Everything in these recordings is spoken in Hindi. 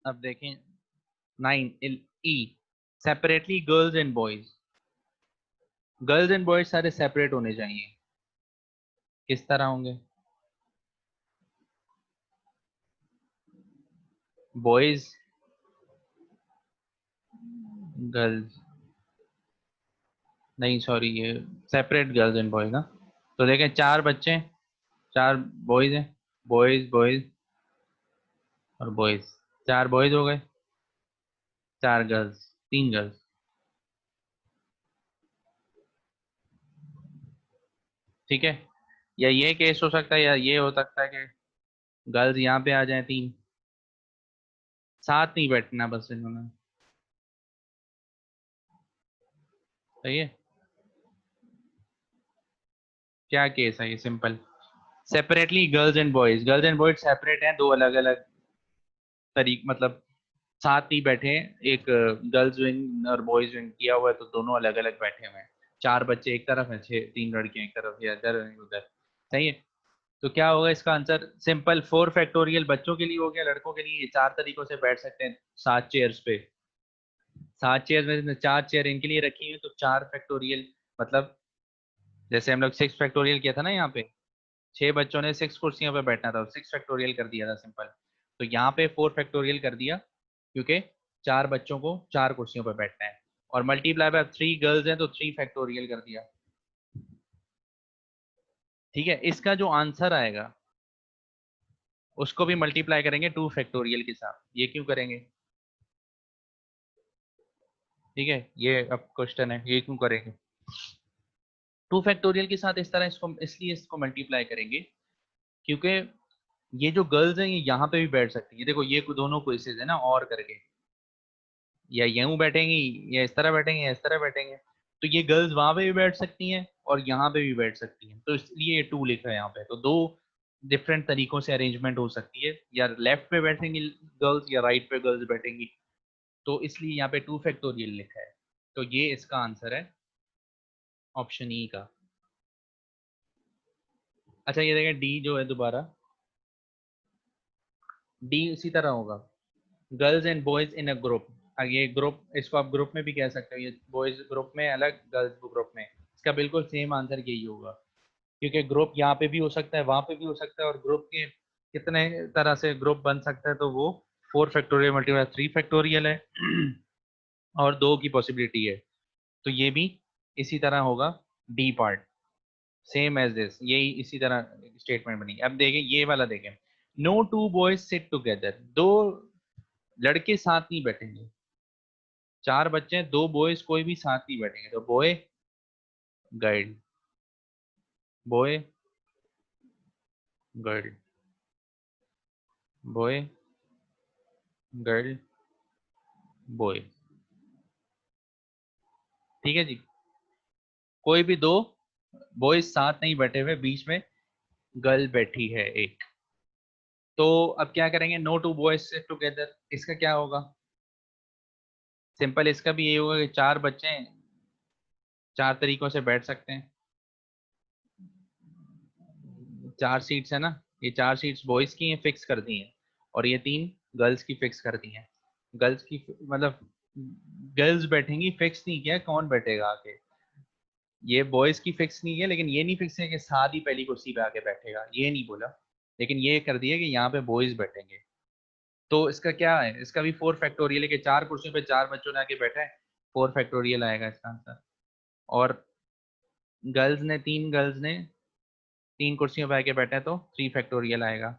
अब देखें 9 ई, separately girls and boys. Girls and boys सारे सेपरेट होने चाहिए। किस तरह होंगे? बॉयज, गर्ल्स, नहीं सॉरी, ये सेपरेट गर्ल्स एंड बॉयज ना। तो देखें चार बच्चे हैं, चार बॉयज हैं, बॉयज बॉयज और बॉयज। चार बॉयज हो गए, चार गर्ल्स, तीन गर्ल्स। ठीक है, या ये केस हो सकता है, या ये हो सकता है कि गर्ल्स यहाँ पे आ जाए तीन, साथ नहीं बैठना बस इन्होंने। सही है। क्या केस है ये? Simple, separately girls and boys, girls and boys separate हैं, दो अलग अलग तरीक मतलब साथ नहीं बैठे हैं। एक गर्ल्स विंग और बॉयज विंग किया हुआ है, तो दोनों अलग अलग बैठे हुए हैं। चार बच्चे एक तरफ है, छह, तीन लड़कियां एक तरफ, या इधर उधर। सही है। तो क्या होगा इसका आंसर? सिंपल, 4 फैक्टोरियल बच्चों के लिए हो गया, लड़कों के लिए चार तरीकों से बैठ सकते हैं 7 चेयर्स पे। 7 चेयर में 4 चेयर इनके लिए रखी हुई, तो 4 फैक्टोरियल मतलब जैसे हम लोग 6 फैक्टोरियल किया था ना यहाँ पे, 6 बच्चों ने 6 कुर्सियों पे बैठना था, 6 फैक्टोरियल कर दिया था सिंपल। तो यहाँ पे 4 फैक्टोरियल कर दिया, क्योंकि चार बच्चों को 4 कुर्सियों पे बैठना है। और मल्टीप्लाई बाय 3 गर्ल्स हैं, तो 3 फैक्टोरियल कर दिया। ठीक है, इसका जो आंसर आएगा उसको भी मल्टीप्लाई करेंगे 2 फैक्टोरियल के साथ। ये क्यों करेंगे? ठीक है, ये अब क्वेश्चन है, ये क्यों करेंगे 2 फैक्टोरियल के साथ? इस तरह इसको इसलिए इसको मल्टीप्लाई करेंगे क्योंकि ये जो गर्ल्स हैं ये यहाँ पे भी बैठ सकती है। देखो ये दोनों केसेस है ना, और करके, या यूं बैठेंगी, या इस तरह बैठेंगे, या इस तरह बैठेंगे। तो ये गर्ल्स वहां पे भी बैठ सकती हैं और यहाँ पे भी बैठ सकती हैं, तो इसलिए ये 2 लिखा है यहाँ पे। तो दो डिफरेंट तरीकों से अरेंजमेंट हो सकती है, या लेफ्ट पे बैठेंगी गर्ल्स या राइट पे गर्ल्स बैठेंगी। तो इसलिए यहाँ पे 2 फैक्टोरियल लिखा है। तो ये इसका आंसर है, ऑप्शन ई का। अच्छा ये देखें डी जो है दोबारा, डी इसी तरह होगा, girls and boys in a group. ये ग्रुप, इसको आप ग्रुप में भी कह सकते हो, ये बॉयज ग्रुप में अलग, गर्ल्स ग्रुप में। इसका बिल्कुल सेम आंसर यही होगा, क्योंकि ग्रुप यहाँ पे भी हो सकता है, वहां पे भी हो सकता है, और ग्रुप के कितने तरह से ग्रुप बन सकता है, तो वो 4 फैक्टोरियल मल्टीप्लाई 3 फैक्टोरियल है और दो की पॉसिबिलिटी है। तो ये भी इसी तरह होगा, D part, same as this, यही इसी तरह स्टेटमेंट बनी। अब देखें ये वाला, देखें no two boys sit together, दो लड़के साथ नहीं बैठेंगे। चार बच्चे हैं, दो बॉयज कोई भी साथ नहीं बैठेंगे, तो boy girl, boy girl, boy girl, boy. ठीक है जी, कोई भी दो बॉयज साथ नहीं बैठे हुए, बीच में गर्ल बैठी है एक। तो अब क्या करेंगे, no two boys sit together, इसका क्या होगा? सिंपल, इसका भी यही होगा कि चार बच्चे हैं, चार तरीकों से बैठ सकते हैं। 4 सीट्स है ना, ये 4 सीट्स बॉयज की हैं, फिक्स कर दी हैं, और ये तीन गर्ल्स की फिक्स कर दी हैं। गर्ल्स की मतलब गर्ल्स बैठेंगी, फिक्स नहीं किया कौन बैठेगा आके। ये बॉयज की फिक्स नहीं है, लेकिन ये नहीं फिक्स है कि साथ ही पहली कुर्सी पे आके बैठेगा, ये नहीं बोला। लेकिन ये कर दिया कि यहाँ पे बॉयज बैठेंगे। तो इसका क्या है? इसका भी 4 फैक्टोरियल है कि 4 कुर्सियों पे 4 बच्चों ने आके बैठा है, 4 फैक्टोरियल आएगा इसका आंसर। और गर्ल्स ने 3 कुर्सियों पे आके बैठा है, तो 3 फैक्टोरियल आएगा।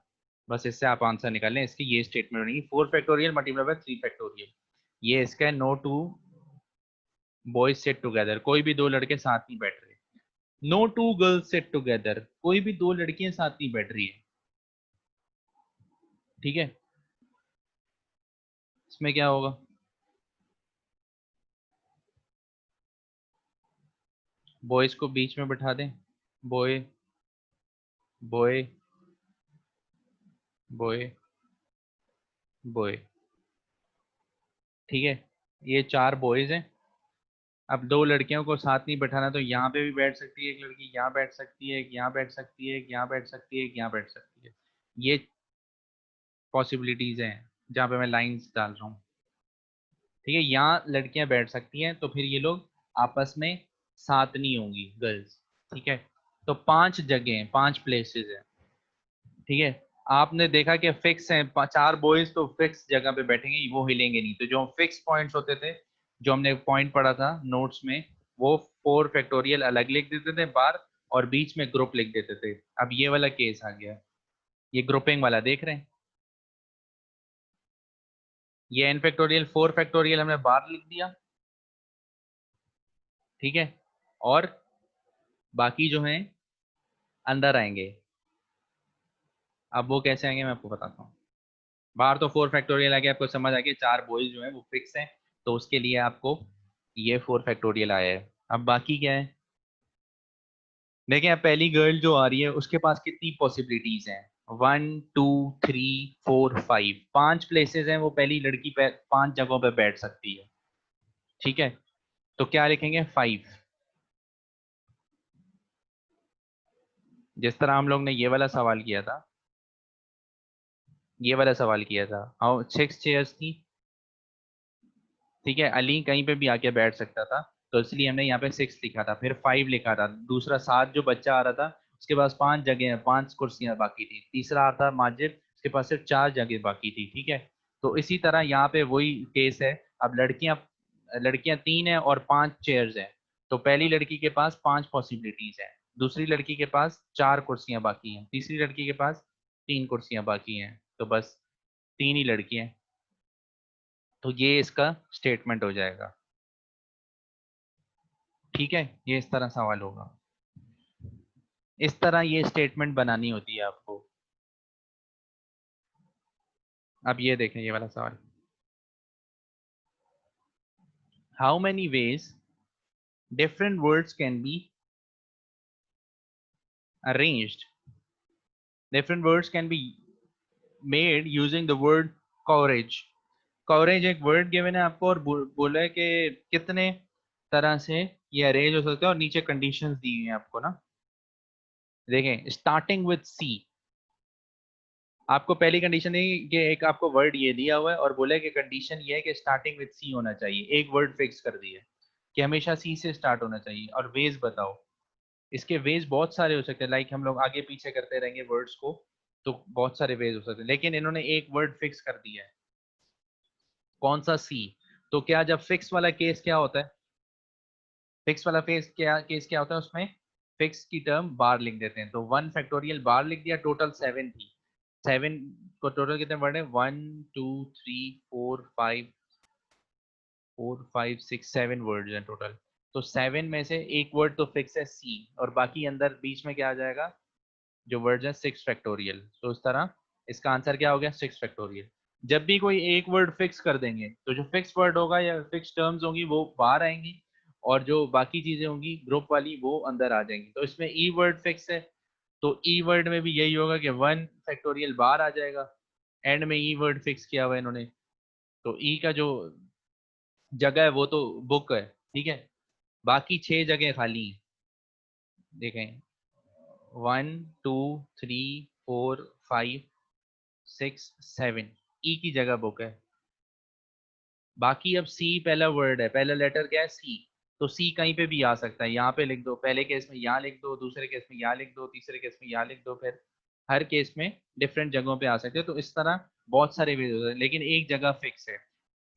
बस इससे आप आंसर निकाल लें, इसकी ये स्टेटमेंट बनेगी, 4 फैक्टोरियल मल्टीप्लाई बाय 3 फैक्टोरियल। ये इसका है, no two boys sit together, कोई भी दो लड़के साथ नहीं बैठ रहे। No two girls sit together, कोई भी दो लड़कियां साथ नहीं बैठ रही है। ठीक है, इसमें क्या होगा? बॉयज को बीच में बैठा दें, बॉय बॉय बॉय बॉय। ठीक है, ये 4 बॉयज हैं। अब दो लड़कियों को साथ नहीं बैठाना, तो यहाँ पे भी बैठ सकती है एक लड़की, यहाँ बैठ सकती है एक, यहाँ बैठ सकती है एक, यहाँ बैठ सकती है एक, यहाँ बैठ सकती है। ये पॉसिबिलिटीज हैं। जहाँ पे मैं लाइंस डाल रहा हूँ, ठीक है, यहाँ लड़कियां बैठ सकती हैं, तो फिर ये लोग आपस में साथ नहीं होंगी गर्ल्स, ठीक है। तो 5 जगह, 5 प्लेसेस हैं, ठीक है। आपने देखा कि फिक्स हैं, 4 बॉयज तो फिक्स जगह पे बैठेंगे, वो हिलेंगे नहीं। तो जो फिक्स पॉइंट्स होते थे, जो हमने पॉइंट पढ़ा था नोट्स में, वो 4 फैक्टोरियल अलग लिख देते थे बार, और बीच में ग्रुप लिख देते थे। अब ये वाला केस आ गया, ये ग्रुपिंग वाला देख रहे हैं, ये n फैक्टोरियल 4 फैक्टोरियल हमने बाहर लिख दिया, ठीक है, और बाकी जो हैं अंदर आएंगे। अब वो कैसे आएंगे मैं आपको बताता हूँ। बाहर तो 4 फैक्टोरियल आ गया, आपको समझ आ गया, 4 बॉयज जो है वो फिक्स हैं, तो उसके लिए आपको ये 4 फैक्टोरियल आया है। अब बाकी क्या है, देखें, अब पहली गर्ल जो आ रही है उसके पास कितनी पॉसिबिलिटीज हैं, 1 2 3 4 5, 5 प्लेसेस हैं, वो पहली लड़की पे 5 जगहों पे बैठ सकती है, ठीक है। तो क्या लिखेंगे, 5। जिस तरह हम लोग ने ये वाला सवाल किया था, ये वाला सवाल किया था, हाउ 6 चेयर्स थी, ठीक है, अली कहीं पे भी आके बैठ सकता था, तो इसलिए हमने यहाँ पे 6 लिखा था, फिर 5 लिखा था। दूसरा 7, जो बच्चा आ रहा था उसके पास 5 जगह, 5 कुर्सियां बाकी थी। तीसरा आ रहा था माजिद, उसके पास सिर्फ 4 जगह बाकी थी, ठीक है। तो इसी तरह यहाँ पे वही केस है। अब लड़कियां लड़कियां 3 है और 5 चेयर्स हैं, तो पहली लड़की के पास 5 पॉसिबिलिटीज है, दूसरी लड़की के पास 4 कुर्सियां बाकी हैं, तीसरी लड़की के पास 3 कुर्सियां बाकी हैं, तो बस 3 ही लड़कियां हैं। तो ये इसका स्टेटमेंट हो जाएगा, ठीक है। ये इस तरह सवाल होगा, इस तरह ये स्टेटमेंट बनानी होती है आपको। अब ये देखें, ये वाला सवाल, how many ways different words can be arranged, different words can be made using the word coverage. Coverage एक वर्ड गिवन है आपको, और बोला है कि कितने तरह से ये अरेंज हो सकते हैं, और नीचे कंडीशंस दी हुई हैं आपको ना। देखें, स्टार्टिंग विद सी, आपको पहली कंडीशन है कि एक आपको वर्ड ये दिया हुआ है, और बोला है कि कंडीशन ये है कि स्टार्टिंग विद सी होना चाहिए, एक वर्ड फिक्स कर दिया है कि हमेशा सी से स्टार्ट होना चाहिए। और वेज बताओ, इसके वेज बहुत सारे हो सकते हैं, लाइक हम लोग आगे पीछे करते रहेंगे वर्ड्स को, तो बहुत सारे वेज हो सकते हैं, लेकिन इन्होंने एक वर्ड फिक्स कर दिया है, कौन सा, सी। तो क्या, जब फिक्स वाला केस क्या होता है, फिक्स वाला केस क्या होता है, उसमें फिक्स की टर्म बार लिख देते हैं, तो 1 फैक्टोरियल बार लिख दिया, टोटल 7 थी। 7 को टोटल कितने वर्ड है, 1 2 3 4 5 4 5 6 7 वर्ड्स हैं टोटल। तो 7 में से एक वर्ड तो फिक्स है, सी, और बाकी अंदर बीच में क्या आ जाएगा, जो वर्ड्स हैं 6 फैक्टोरियल। तो इस तरह इसका आंसर क्या हो गया, 6 फैक्टोरियल। जब भी कोई एक वर्ड फिक्स कर देंगे, तो जो फिक्स वर्ड होगा या फिक्स टर्म्स होंगी वो बाहर आएंगी, और जो बाकी चीजें होंगी ग्रुप वाली वो अंदर आ जाएंगी। तो इसमें ई वर्ड फिक्स है, तो ई वर्ड में भी यही होगा कि 1 फैक्टोरियल बाहर आ जाएगा, एंड में ई वर्ड फिक्स किया हुआ है इन्होंने, तो ई का जो जगह है वो तो बुक है, ठीक है। बाकी 6 जगह खाली हैं, देखें, 1 2 3 4 5 6 7, ई की जगह बुक है। बाकी अब सी पहला वर्ड है, पहला लेटर क्या है, सी, तो सी कहीं पे भी आ सकता है, यहाँ पे लिख दो, पहले केस में यहाँ लिख दो, दूसरे केस में यहाँ लिख दो, तीसरे केस में यहाँ लिख दो, फिर हर केस में डिफरेंट जगहों पे आ सकते हैं। तो इस तरह बहुत सारे वेज होते हैं, लेकिन एक जगह फिक्स है,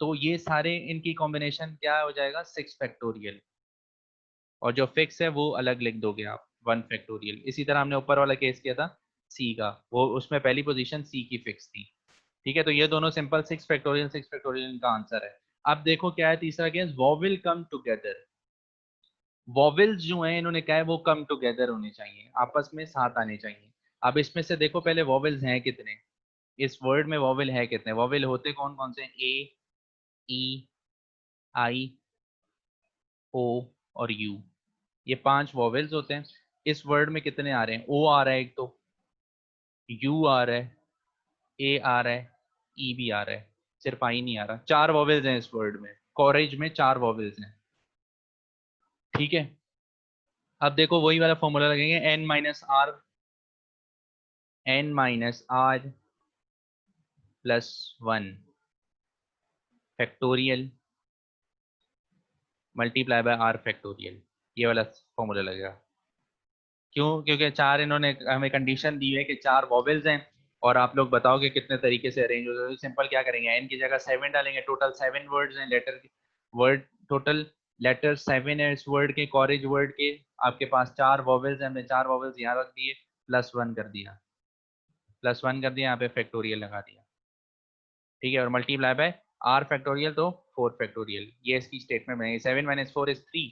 तो ये सारे इनकी कॉम्बिनेशन क्या हो जाएगा, 6 फैक्टोरियल, और जो फिक्स है वो अलग लिख दोगे आप, 1 फैक्टोरियल। इसी तरह हमने ऊपर वाला केस किया था सी का, वो उसमें पहली पोजीशन सी की फिक्स थी, ठीक है। तो ये दोनों सिंपल 6 फैक्टोरियल, 6 फैक्टोरियल इनका आंसर है। अब देखो क्या है तीसरा केस, वॉविल कम टुगेदर। वॉविल्स जो हैं इन्होंने कहा है वो कम टुगेदर होने चाहिए, आपस में साथ आने चाहिए। अब इसमें से देखो पहले वॉविल्स हैं कितने, इस वर्ड में वॉविल है कितने, वॉविल होते कौन कौन से, ए, ई, आई, ओ और यू, ये 5 वॉवेल्स होते हैं। इस वर्ड में कितने आ रहे हैं, ओ आ रहा है एक, तो यू आ रहा है, ए आ रहा है, ई भी आ रहा है, सिर्फ आई नहीं आ रहा। 4 वॉवेल्स हैं इस वर्ड में, कॉरेज में 4 वॉवेल्स हैं, ठीक है। अब देखो वही वाला फॉर्मूला लगेंगे, n - r, n - r plus 1 factorial multiply by R factorial, ये वाला फॉर्मूला लगेगा। क्यों? क्योंकि चार इन्होंने हमें कंडीशन दी है कि चार वॉवेल्स हैं और आप लोग बताओ कि कितने तरीके से अरेंज हो सकते। सिंपल क्या करेंगे, एन की जगह 7 डालेंगे, टोटल 7 वर्ड्स हैं लेटर के, वर्ड टोटल लेटर 7 है इस वर्ड के, कॉरेज वर्ड के। आपके पास चार वॉवेल्स हैं, हमने चार वॉवेल्स यहाँ रख दिए, +1 कर दिया, +1 कर दिया, यहाँ पे फैक्टोरियल लगा दिया, ठीक है। और मल्टीप्लाई बाय आर फैक्टोरियल तो 4 फैक्टोरियल, ये इसकी स्टेटमेंट बनेगी। 7 - 4 is 3,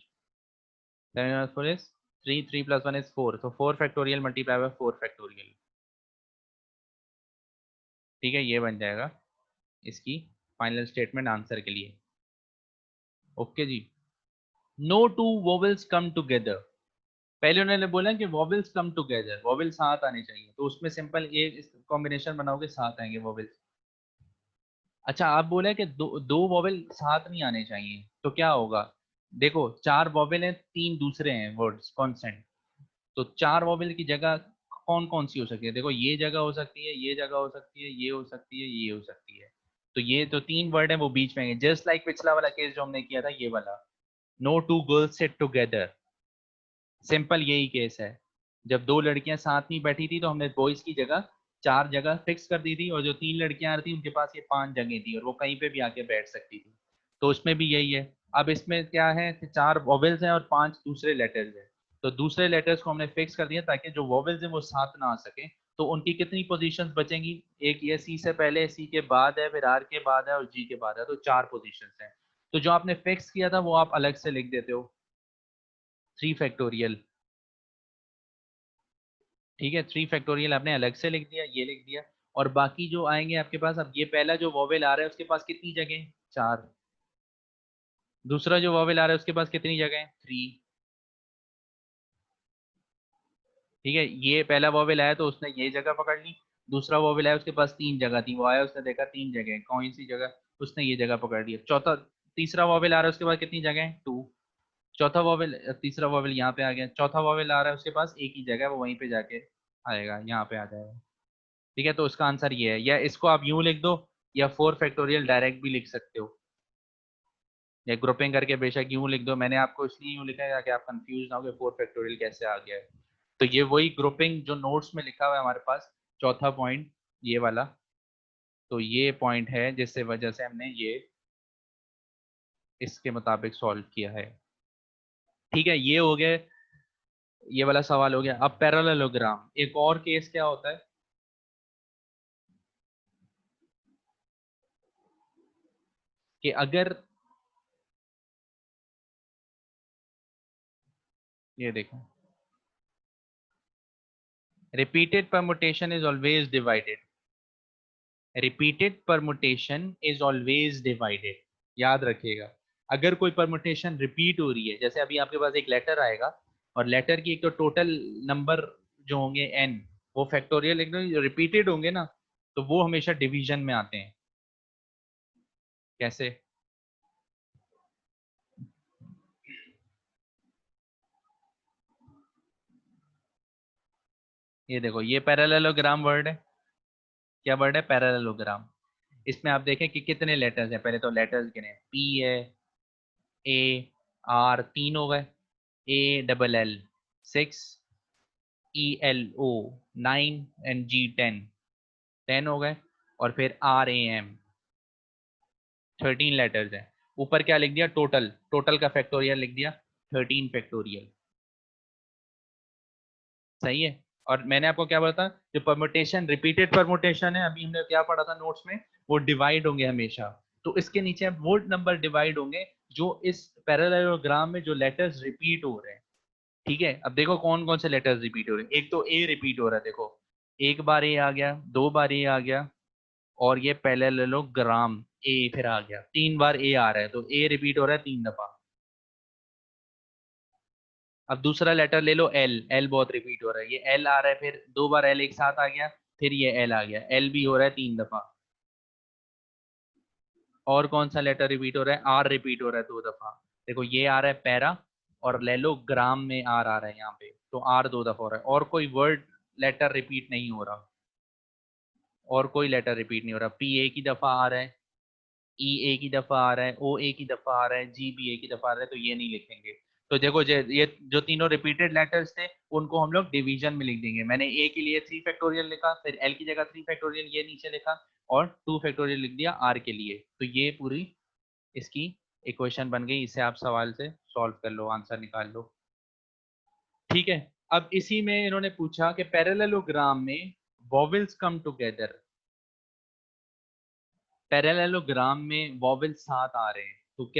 7 - 4 is 3, 3 + 1 is 4, so 4 factorial multiply bye 4 factorial, ठीक है। ये बन जाएगा इसकी फाइनल स्टेटमेंट आंसर के लिए। ओके जी। No two vowels come together, पहले उन्होंने बोला कि वोवेल्स कम टुगेदर, वोवेल्स साथ आने चाहिए, तो उसमें सिंपल ये कॉम्बिनेशन बनाओगे साथ आएंगे वोवेल्स। अच्छा, आप बोले कि दो दो वोवेल साथ नहीं आने चाहिए, तो क्या होगा? देखो, चार वोवेल हैं, तीन दूसरे हैं वर्ड्स कॉन्सेंट, तो चार वोवेल की जगह कौन कौन सी हो सकती है? देखो, ये जगह हो सकती है, ये जगह हो सकती है, ये हो सकती है, ये हो सकती है। तो ये तो तीन वर्ड है वो बीच में है, जस्ट लाइक पिछला वाला केस जो हमने किया था, ये वाला, no two girls sit together, simple यही केस है। जब दो लड़कियां साथ नहीं बैठी थी तो हमने बॉयज की जगह चार जगह फिक्स कर दी थी, और जो तीन लड़कियां आ रही थी उनके पास ये 5 जगह थी, और वो कहीं पे भी आके बैठ सकती थी। तो उसमें भी यही है। अब इसमें क्या है कि चार वॉवेल्स हैं और 5 दूसरे लेटर्स हैं, तो दूसरे लेटर्स को हमने फिक्स कर दिया ताकि जो वॉवेल्स हैं वो साथ ना आ सके। तो उनकी कितनी पोजीशंस बचेंगी? एक ये सी से पहले, सी के बाद है, फिर आर के बाद है, और जी के बाद है, तो 4 पोजीशंस हैं। तो जो आपने फिक्स किया था वो आप अलग से लिख देते हो, 3 फैक्टोरियल, ठीक है। 3 फैक्टोरियल आपने अलग से लिख दिया, ये लिख दिया। और बाकी जो आएंगे आपके पास, अब ये पहला जो वॉवेल आ रहा है उसके पास कितनी जगह? 4। दूसरा जो वॉवेल आ रहा है उसके पास कितनी जगह? 3, ठीक है। ये पहला वॉवेल आया तो उसने ये जगह पकड़ ली, दूसरा वॉवेल आया उसके पास 3 जगह थी, वो आया उसने देखा 3 जगह कौन सी जगह, उसने ये जगह पकड़ लिया। चौथा, तीसरा वॉवेल आ रहा है उसके पास कितनी जगह है? 2। चौथा वॉवेल, तीसरा वॉवेल यहाँ पे आ गया, चौथा वॉवेल आ रहा है उसके पास एक ही जगह है, वो वहीं पे जाके आएगा, यहाँ पे आ जाएगा, ठीक है। तो इसका आंसर ये है, या इसको आप यूं लिख दो, या 4 फैक्टोरियल डायरेक्ट भी लिख सकते हो, या ग्रुपिंग करके बेशक यूं लिख दो। मैंने आपको इसलिए यूं लिखा है ताकि आप कंफ्यूज ना हो कि 4 फैक्टोरियल कैसे आ गया है। तो ये वही ग्रुपिंग जो नोट्स में लिखा हुआ है हमारे पास, चौथा पॉइंट ये वाला, तो ये पॉइंट है जिससे वजह से हमने ये इसके मुताबिक सॉल्व किया है, ठीक है। ये हो गया, ये वाला सवाल हो गया। अब पैरेललोग्राम, एक और केस क्या होता है कि अगर, ये देखो, repeated permutation is always divided, repeated permutation is always divided, याद रखिएगा। अगर कोई परमुटेशन रिपीट हो रही है, जैसे अभी आपके पास एक लेटर आएगा, और लेटर की एक तो टोटल नंबर जो होंगे n, वो फैक्टोरियल एकदम रिपीटेड होंगे ना, तो वो हमेशा डिवीजन में आते हैं। कैसे? ये देखो, ये पैरेललोग्राम वर्ड है, क्या वर्ड है? पैरेललोग्राम। इसमें आप देखें कि कितने लेटर्स हैं, पहले तो लेटर्स गिने, P है, A, R 3 हो गए, ALL 6, ELO 9, एंड G 10 हो गए, और फिर RAM 13 लेटर्स हैं। ऊपर क्या लिख दिया? टोटल, टोटल का फैक्टोरियल लिख दिया, 13 फैक्टोरियल, सही है। और मैंने आपको क्या बोला था, जो परमुटेशन रिपीटेड परमुटेशन है, अभी हमने क्या पढ़ा था नोट्स में, वो डिवाइड होंगे हमेशा। तो इसके नीचे अब वो नंबर डिवाइड होंगे जो इस पैरेललोग्राम में जो लेटर्स रिपीट हो रहे हैं, ठीक है। अब देखो कौन कौन से लेटर्स रिपीट हो रहे हैं। एक तो ए रिपीट हो रहा है, देखो, एक बार ए आ गया, दो बार ए आ गया, और ये पैरेललोग्राम ए फिर आ गया, 3 बार ए आ रहा है, तो ए रिपीट हो रहा है 3 दफा। अब दूसरा लेटर ले लो, एल, एल बहुत रिपीट हो रहा है, ये एल आ रहा है, फिर 2 बार एल एक साथ आ गया, फिर ये एल आ गया, एल भी हो रहा है 3 दफा। और कौन सा लेटर रिपीट हो रहा है? आर रिपीट हो रहा है 2 दफा। देखो, ये आ रहा है पैरा, और ले लो ग्राम में आर आ रहा है यहाँ पे, तो आर 2 दफा हो रहा है, और कोई वर्ड लेटर रिपीट नहीं हो रहा। और कोई लेटर रिपीट नहीं हो रहा। पी ए की दफा आ रहा है, ई ए की दफा आ रहा है, ओ ए की दफा आ रहा है, जी बी ए की दफा आ रहा है, तो ये नहीं लिखेंगे। तो देखो ये जो तीनों रिपीटेड लेटर्स थे उनको हम लोग डिवीजन में लिख देंगे। मैंने ए के लिए 3 फैक्टोरियल लिखा, फिर एल की जगह 3 फैक्टोरियल ये नीचे लिखा, और 2 फैक्टोरियल लिख दिया आर के लिए। तो ये पूरी इसकी इक्वेशन बन गई। इसे आप सवाल से सॉल्व कर लो, आंसर निकाल लो। ठीक है। अब इसी में इन्होंने पूछा कि पैरेललोग्राम में वॉवेल्स कम टुगेदर, पैरेललोग्राम में वॉवेल साथ आ रहे हैं, तो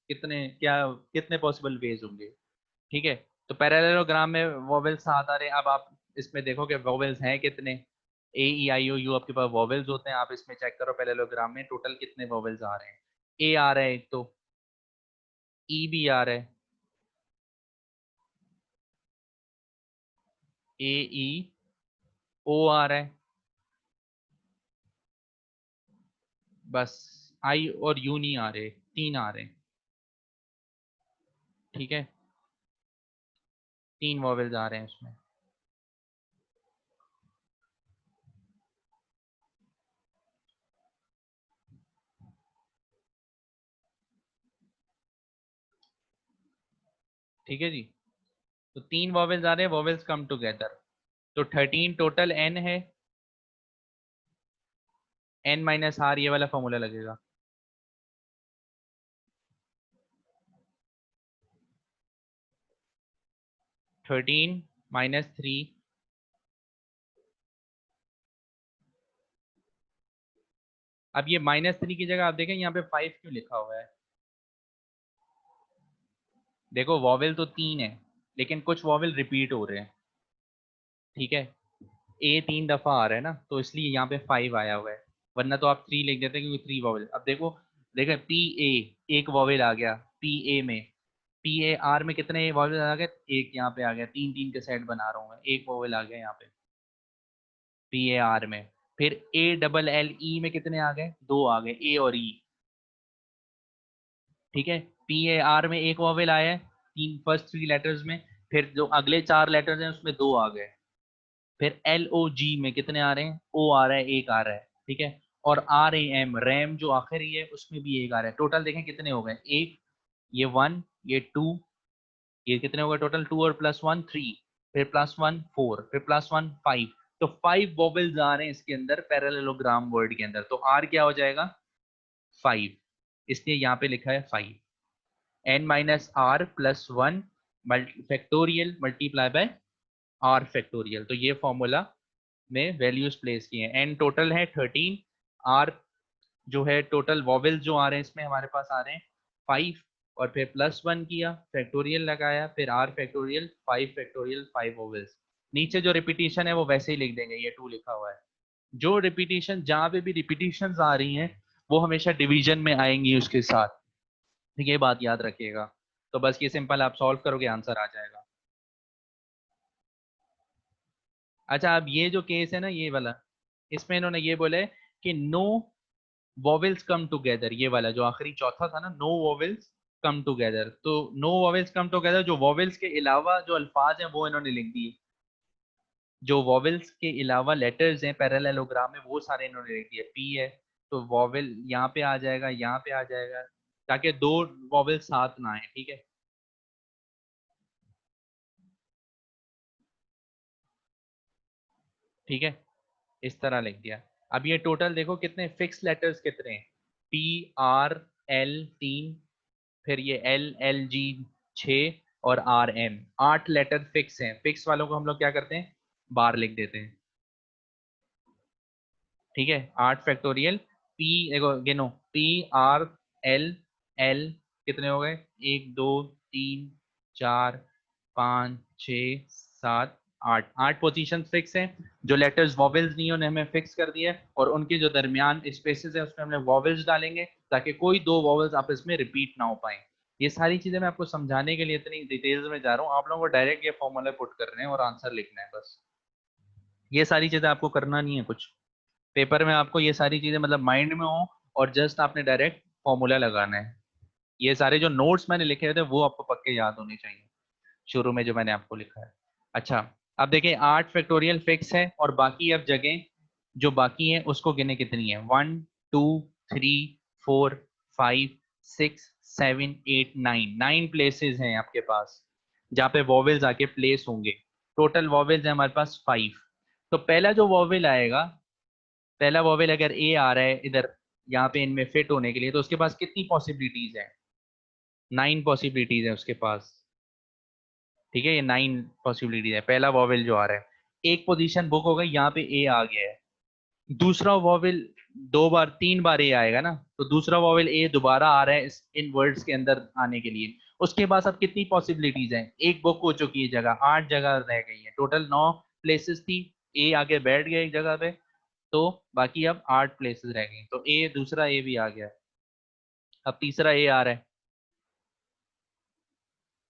कितने पॉसिबल वेज होंगे। ठीक है। तो पैरेललोग्राम में वॉवेल साथ आ रहे हैं। अब आप इसमें देखो कि वॉवेल्स हैं कितने। ए ई आई ओ यू आपके पास वॉवेल्स होते हैं। आप इसमें चेक करो पैरेललोग्राम में टोटल कितने वॉवेल्स आ रहे हैं। ए आ रहा है एक, तो ई भी आ रहा है, ए ई ओ आ रहा है, बस आई और यू नहीं आ रहे, 3 आ रहे हैं। ठीक है, 3 वॉवेल्स आ रहे हैं उसमें। ठीक है जी। तो 3 वॉवेल्स आ रहे हैं, वॉवेल्स कम टुगेदर। तो 13 टोटल एन है, एन माइनस आर, ये वाला फॉर्मूला लगेगा। 13 - 3। अब ये -3 की जगह आप देखें यहाँ पे 5 क्यों लिखा हुआ है। देखो वॉवेल तो 3 है, लेकिन कुछ वॉवेल रिपीट हो रहे हैं। ठीक है, ए 3 दफा आ रहा है ना, तो इसलिए यहाँ पे 5 आया हुआ है, वरना तो आप 3 लिख देते क्योंकि 3 वॉवेल। अब देखो, देखो पी ए, एक वॉवेल आ गया पी ए में। पी ए आर में कितने वॉवेल आ गए, एक यहाँ पे आ गया। 3 3 के सेट बना रहा हूँ मैं, एक वॉवेल आ गया यहाँ पे पी ए आर में। फिर ए डबल एल ई में कितने आ गए, 2 आ गए, ए और ई। ठीक है, पी ए आर में एक वॉवेल आया है, तीन फर्स्ट 3 लेटर्स में। फिर जो अगले 4 लेटर्स हैं उसमें 2 आ गए। फिर एल ओ जी में कितने आ रहे हैं, ओ आ रहा है, एक आ रहा है। ठीक है, और आर ए एम रैम जो आखिरी है उसमें भी एक आ रहा है। टोटल देखें कितने हो गए, एक, ये 1, ये 2, ये कितने हो गए टोटल, 2 और +1 3, फिर +1 4, फिर +1 5। तो 5 वॉवेल्स आ रहे हैं इसके अंदर पैरेललोग्राम वर्ड के अंदर। तो आर क्या हो जाएगा, 5, इसलिए यहाँ पे लिखा है 5। n minus R plus 1 factorial multiply by R factorial. तो ये फॉर्मूला में वैल्यूज प्लेस किए हैं। n टोटल है 13, आर जो है टोटल वॉवेल्स जो आ रहे हैं इसमें हमारे पास आ रहे हैं 5, और फिर +1 किया, फैक्टोरियल लगाया, फिर आर फैक्टोरियल 5 फैक्टोरियल 5 वॉवेल्स। नीचे जो रिपीटिशन है वो वैसे ही लिख देंगे, ये 2 लिखा हुआ है। जो रिपीटिशन, जहां पे भी रिपीटिशन आ रही हैं वो हमेशा डिवीजन में आएंगी उसके साथ। तो ये बात याद रखिएगा। तो बस ये सिंपल आप सॉल्व करोगे आंसर आ जाएगा। अच्छा, अब ये जो केस है ना ये वाला, इसमें इन्होंने ये बोला है कि नो वॉवेल्स कम टुगेदर। ये वाला जो आखिरी चौथा था ना, नो वॉवेल्स कम टुगेदर। तो नो वॉवेल्स कम टुगेदर, जो वॉवेल्स के अलावा जो अल्फाज हैं वो इन्होंने लिख दिए। जो वॉवेल्स के अलावा लेटर्स हैं पैरेललोग्राम में वो सारे इन्होंने लिख दिए। पी है तो वॉवेल यहाँ पे आ जाएगा, यहाँ पे आ जाएगा, ताकि 2 वॉवेल साथ ना आए। ठीक है, ठीक है, इस तरह लिख दिया। अब ये टोटल देखो कितने फिक्स लेटर्स कितने हैं, पी आर एल 3, फिर ये एल एल जी 6, और आर एम 8 लेटर फिक्स हैं। फिक्स वालों को हम लोग क्या करते हैं, बार लिख देते हैं। ठीक है, 8 फैक्टोरियल पी, देखो गिनो, पी आर एल एल कितने हो गए, 1 2 3 4 5 6 7 8, 8 पोजीशन फिक्स हैं। जो लेटर्स वॉवेल्स नहीं है उन्हें हमें फिक्स कर दिया है, और उनके जो दरमियान स्पेसेस है उसमें हमने वॉवेल्स डालेंगे ताकि कोई 2 वॉवेल्स आपस में रिपीट ना हो पाए। ये सारी चीजें मैं आपको समझाने के लिए इतनी डिटेल्स में जा रहा हूँ, आप लोगों को डायरेक्ट ये फॉर्मूला पुट करने हैं और आंसर लिखना है बस। ये सारी चीजें आपको करना नहीं है कुछ, पेपर में आपको ये सारी चीजें मतलब माइंड में हो, और जस्ट आपने डायरेक्ट फॉर्मूला लगाना है। ये सारे जो नोट्स मैंने लिखे थे वो आपको पक्के याद होने चाहिए, शुरू में जो मैंने आपको लिखा है। अच्छा, अब देखिए 8 फैक्टोरियल फिक्स है और बाकी अब जगह जो बाकी है उसको गिने कितनी है, 1 2 3 4 5 6 7 8 9, 9 प्लेसेस हैं आपके पास जहाँ पे वॉवेल्स आके प्लेस होंगे। टोटल वॉवेल्स है हमारे पास 5। तो पहला जो वॉवेल आएगा, पहला वॉवेल अगर ए आ रहा है इधर यहाँ पे इनमें फिट होने के लिए, तो उसके पास कितनी पॉसिबिलिटीज है, 9 पॉसिबिलिटीज है उसके पास। ठीक है, ये 9 पॉसिबिलिटीज है पहला वॉवेल जो आ रहा है। एक पोजीशन बुक हो गई, यहाँ पे ए आ गया है। दूसरा वॉवेल 2 बार 3 बार ए आएगा ना, तो दूसरा वॉवेल ए दोबारा आ रहा है इन वर्ड्स के अंदर आने के लिए। उसके बाद अब कितनी पॉसिबिलिटीज हैं, एक बुक हो चुकी है जगह, 8 जगह रह गई है, टोटल 9 प्लेसेस थी। ए आके बैठ गया एक जगह पे, तो बाकी अब 8 प्लेसेस रह गई। तो ए, दूसरा ए भी आ गया। अब तीसरा ए आ रहा है,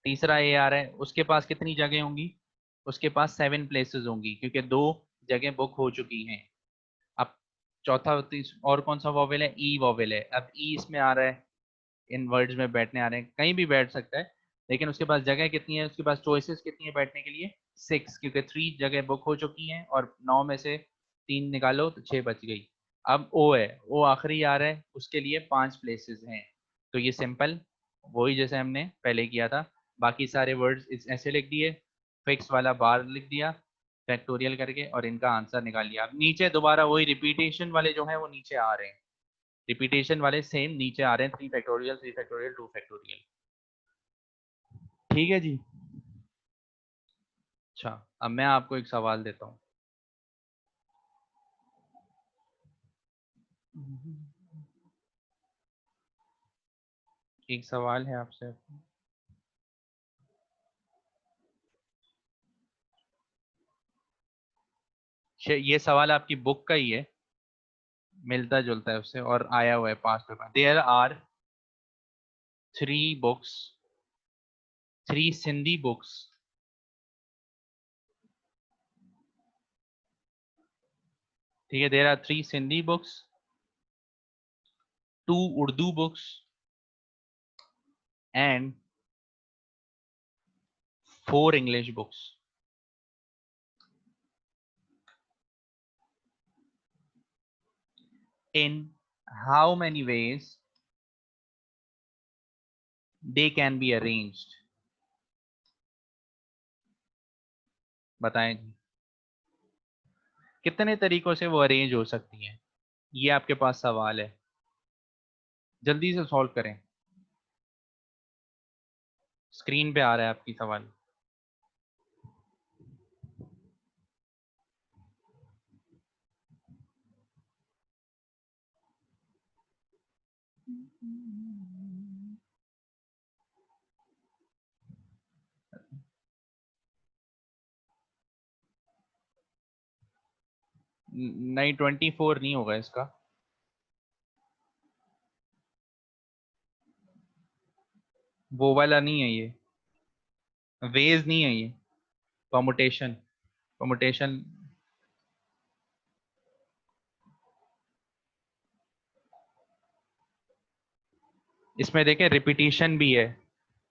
तीसरा ए आ रहा है, उसके पास कितनी जगह होंगी, उसके पास 7 प्लेसेस होंगी क्योंकि 2 जगह बुक हो चुकी हैं। अब चौथा और कौन सा वॉवेल है, ई वॉवेल है। अब ई इसमें आ रहा है, इन वर्ड्स में बैठने आ रहे हैं, कहीं भी बैठ सकता है, लेकिन उसके पास जगह कितनी है, उसके पास चॉइसेस कितनी है बैठने के लिए, 6, क्योंकि 3 जगह बुक हो चुकी हैं और 9 में से 3 निकालो तो 6 बच गई। अब ओ है, ओ आखिरी आ रहा है, उसके लिए 5 प्लेसेस हैं। तो ये सिंपल वही जैसे हमने पहले किया था, बाकी सारे वर्ड्स ऐसे लिख दिए, फिक्स वाला बार लिख दिया फैक्टोरियल करके, और इनका आंसर निकाल लिया। अब नीचे दोबारा वही रिपीटेशन वाले जो है वो नीचे आ रहे हैं, रिपीटेशन वाले सेम नीचे आ रहे हैं, 3 फैक्टोरियल 3 फैक्टोरियल 2 फैक्टोरियल। ठीक है जी। अच्छा, अब मैं आपको एक सवाल देता हूँ। एक सवाल है आपसे, ये सवाल आपकी बुक का ही है, मिलता जुलता है उससे और आया हुआ है past paper. There are 3 books, 3 Sindhi books. ठीक है, there are 3 Sindhi books, 2 Urdu books and 4 English books. In how many ways they can be arranged? बताएं जी, कितने तरीकों से वो अरेंज हो सकती हैं, ये आपके पास सवाल है, जल्दी से सॉल्व करें। स्क्रीन पे आ रहा है आपकी सवाल। नहीं, 24 नहीं होगा इसका। वो वाला नहीं है ये, वेज नहीं है ये, परमुटेशन, परमुटेशन। इसमें देखें रिपीटिशन भी है,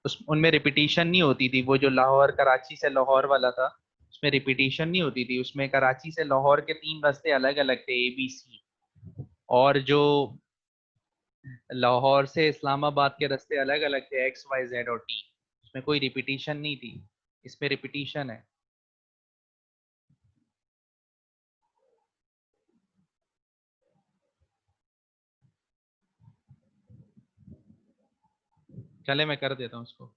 उस उनमें रिपीटिशन नहीं होती थी, वो जो लाहौर कराची से लाहौर वाला था, उसमें रिपीटिशन नहीं होती थी, उसमें कराची से लाहौर के 3 रास्ते अलग अलग थे, ABC। और जो लाहौर से इस्लामाबाद के रास्ते अलग अलग थे, XYZ और T। उसमें कोई रिपीटिशन नहीं थी, इसमें रिपीटिशन है। चले मैं कर देता हूँ उसको।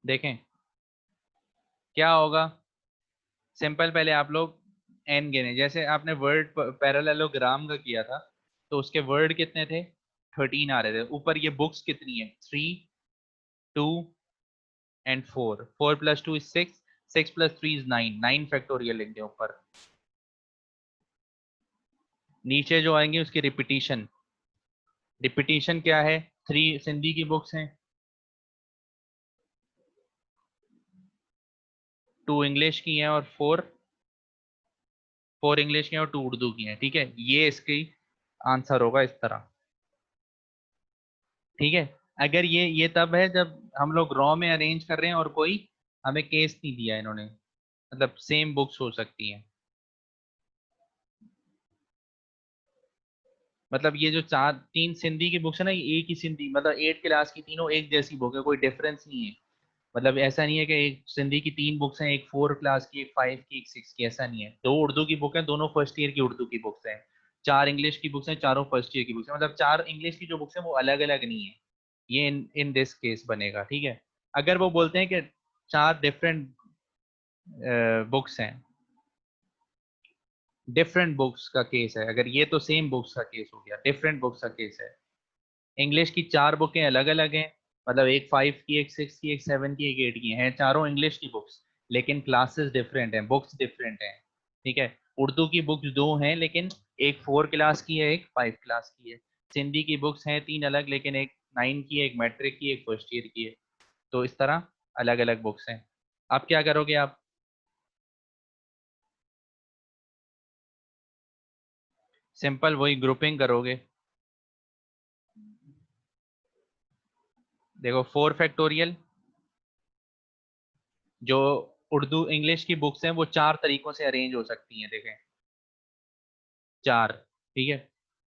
देखें क्या होगा, सिंपल, पहले आप लोग एन गिने, जैसे आपने वर्ड पैरेललोग्राम का किया था, तो उसके वर्ड कितने थे, 13 आ रहे थे। ऊपर ये बुक्स कितनी है, 3 2 एंड 4, 4 + 2 = 6, 6 + 3 = 9, 9 फैक्टोरियल लिख दें ऊपर। नीचे जो आएंगे उसकी रिपीटिशन, रिपीटिशन क्या है, 3 सिंधी की बुक्स हैं, 2 इंग्लिश की हैं और 4 इंग्लिश की हैं और 2 उर्दू की हैं। ठीक है, ये इसकी आंसर होगा इस तरह। ठीक है, अगर ये तब है जब हम लोग रॉ में अरेंज कर रहे हैं और कोई हमें केस नहीं दिया इन्होंने, मतलब सेम बुक्स हो सकती हैं। मतलब ये जो चार तीन सिंधी की बुक्स है ना, ये एक ही सिंधी, मतलब 8 क्लास की तीनों एक जैसी बुक है, कोई डिफरेंस नहीं है। मतलब ऐसा नहीं है कि एक सिंधी की 3 बुक्स हैं, एक 4 क्लास की, एक 5 की, एक 6 की, ऐसा नहीं है। 2 उर्दू की बुक है, दोनों फर्स्ट ईयर की उर्दू की बुक्स हैं। 4 इंग्लिश की बुक्स हैं, चारों फर्स्ट ईयर की बुक्स हैं। मतलब 4 इंग्लिश की जो बुक्स हैं वो अलग अलग नहीं है। ये इन दिस केस बनेगा, ठीक है। अगर वो बोलते हैं कि 4 डिफरेंट बुक्स हैं, डिफरेंट बुक्स का केस है अगर ये, तो सेम बुक्स का केस हो गया, डिफरेंट बुक्स का केस है। इंग्लिश की 4 बुकें अलग अलग हैं, मतलब एक 5 की, एक 6 की, एक 7 की, एक 8 की हैं, चारों इंग्लिश की बुक्स, लेकिन क्लासेस डिफरेंट हैं, बुक्स डिफरेंट हैं, ठीक है। उर्दू की बुक्स 2 हैं, लेकिन एक 4 क्लास की है, एक 5 क्लास की है। सिंधी की बुक्स हैं 3 अलग, लेकिन एक 9 की है, एक मैट्रिक की, एक फर्स्ट ईयर की है। तो इस तरह अलग अलग बुक्स हैं। आप क्या करोगे? आप सिंपल वही ग्रुपिंग करोगे। देखो 4 फैक्टोरियल, जो उर्दू इंग्लिश की बुक्स हैं वो 4 तरीकों से अरेंज हो सकती हैं, देखें, 4, ठीक है।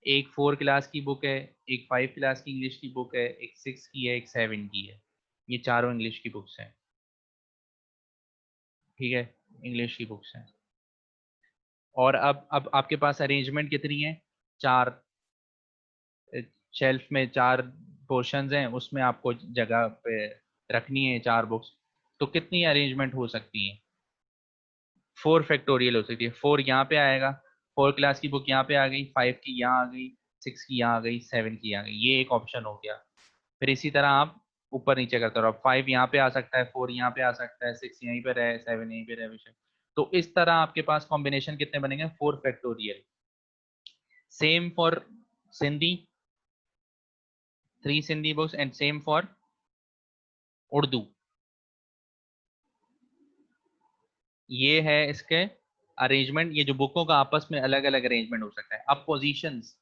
एक 4 क्लास की बुक है, एक 5 क्लास की इंग्लिश की बुक है, एक 6 की है, एक 7 की है। ये चारों इंग्लिश की बुक्स हैं, ठीक है, इंग्लिश की बुक्स हैं। और अब आपके पास अरेंजमेंट कितनी है? 4, शेल्फ में 4 पोर्शंस हैं, उसमें आपको जगह पे रखनी है 4 बुक्स। तो कितनी अरेंजमेंट हो सकती है? 4 फैक्टोरियल हो सकती है। 4 यहाँ पे आएगा, 4 क्लास की बुक यहाँ पे आ गई, 5 की यहाँ आ गई, 6 की यहाँ आ गई, 7 की यहाँ आ गई, ये एक ऑप्शन हो गया। फिर इसी तरह आप ऊपर नीचे करते रहो, 5 यहाँ पे आ सकता है, 4 यहाँ पे आ सकता है, 6 यहीं पे रहे, 7 यहीं पे रहे, विषय। तो इस तरह आपके पास कॉम्बिनेशन कितने बनेंगे? 4 factorial. Same for Sindhi, 3 Sindhi books, and same for Urdu. ये है इसके अरेंजमेंट। ये जो बुकों का आपस में अलग अलग अरेंजमेंट हो सकता है। अब पोजीशंस